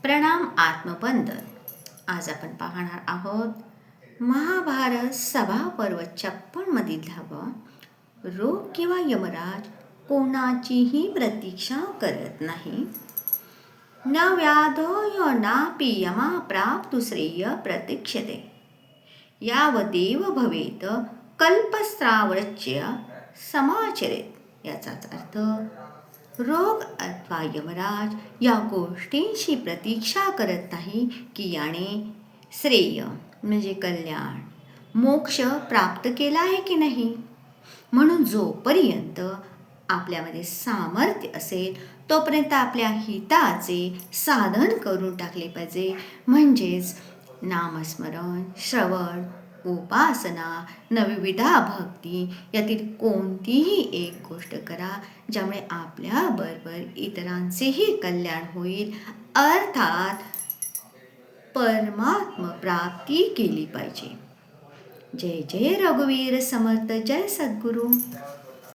प्रणाम आत्मबंधन. आज आपण पाहणार आहोत महाभारत सभा पर्व 56 मधील धावा. रोग किंवा यमराज कोणाचीही प्रतीक्षा करत नाही. न व्याधो नापि यमा प्राप्तु श्रेय प्रतीक्षते यावदेव भवेत कल्पस्रावच्य समाचरेत. याचाच अर्थ, रोग अथवा यमराज या गोष्टींची प्रतीक्षा करत नाही की याने श्रेय म्हणजे कल्याण, मोक्ष प्राप्त केला आहे की नाही. म्हणून जोपर्यंत आपल्यामध्ये सामर्थ्य असेल तोपर्यंत आपल्या हिताचे साधन करून टाकले पाहिजे. म्हणजेच नामस्मरण, श्रवण, उपासना, नवविधा भक्ती यातील कोणतीही एक गोष्ट करा ज्यामुळे आपल्याबरोबर इतरांचेही कल्याण होईल. अर्थात परमात्म प्राप्ती केली पाहिजे. जय जय रघुवीर समर्थ. जय सद्गुरू.